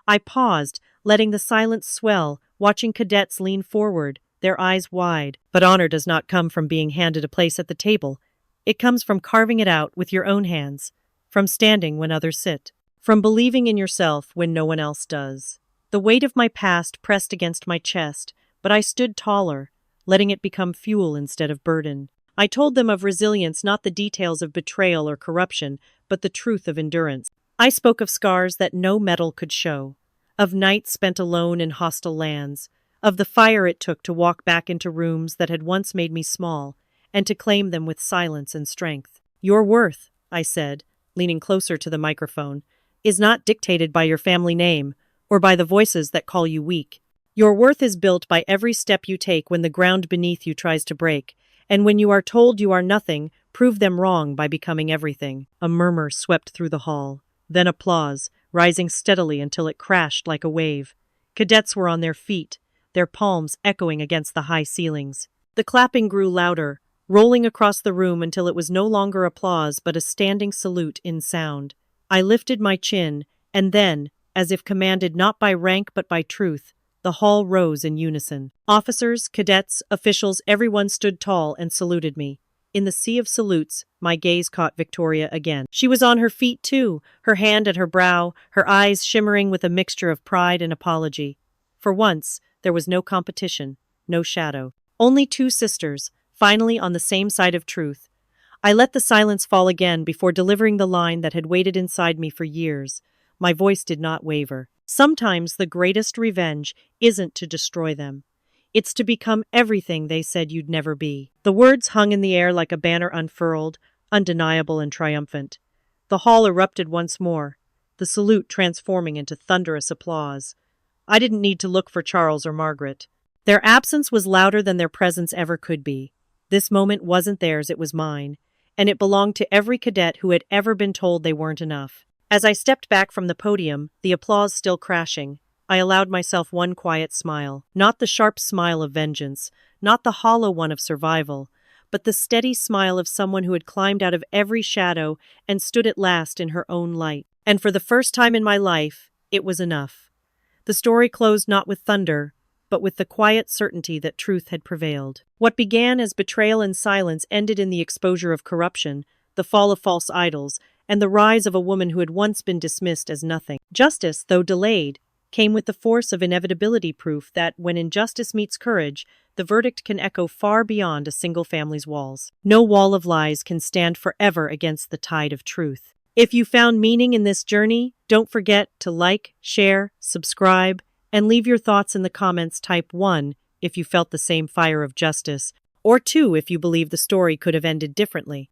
I paused, letting the silence swell, watching cadets lean forward, their eyes wide. "But honor does not come from being handed a place at the table. It comes from carving it out with your own hands, from standing when others sit, from believing in yourself when no one else does." The weight of my past pressed against my chest, but I stood taller, letting it become fuel instead of burden. I told them of resilience, not the details of betrayal or corruption, but the truth of endurance. I spoke of scars that no metal could show, of nights spent alone in hostile lands, of the fire it took to walk back into rooms that had once made me small, and to claim them with silence and strength. "Your worth," I said, leaning closer to the microphone, "is not dictated by your family name, or by the voices that call you weak. Your worth is built by every step you take when the ground beneath you tries to break, and when you are told you are nothing, prove them wrong by becoming everything." A murmur swept through the hall, then applause, rising steadily until it crashed like a wave. Cadets were on their feet, their palms echoing against the high ceilings. The clapping grew louder, rolling across the room until it was no longer applause but a standing salute in sound. I lifted my chin, and then, as if commanded not by rank but by truth, the hall rose in unison. Officers, cadets, officials, everyone stood tall and saluted me. In the sea of salutes, my gaze caught Victoria again. She was on her feet too, her hand at her brow, her eyes shimmering with a mixture of pride and apology. For once, there was no competition, no shadow. Only two sisters, finally on the same side of truth. I let the silence fall again before delivering the line that had waited inside me for years. My voice did not waver. "Sometimes the greatest revenge isn't to destroy them. It's to become everything they said you'd never be." The words hung in the air like a banner unfurled, undeniable and triumphant. The hall erupted once more, the salute transforming into thunderous applause. I didn't need to look for Charles or Margaret. Their absence was louder than their presence ever could be. This moment wasn't theirs, it was mine, and it belonged to every cadet who had ever been told they weren't enough. As I stepped back from the podium, the applause still crashing, I allowed myself one quiet smile. Not the sharp smile of vengeance, not the hollow one of survival, but the steady smile of someone who had climbed out of every shadow and stood at last in her own light. And for the first time in my life, it was enough. The story closed not with thunder, but with the quiet certainty that truth had prevailed. What began as betrayal and silence ended in the exposure of corruption, the fall of false idols, and the rise of a woman who had once been dismissed as nothing. Justice, though delayed, came with the force of inevitability, proof that, when injustice meets courage, the verdict can echo far beyond a single family's walls. No wall of lies can stand forever against the tide of truth. If you found meaning in this journey, don't forget to like, share, subscribe, and leave your thoughts in the comments. Type 1 if you felt the same fire of justice, or 2 if you believe the story could have ended differently.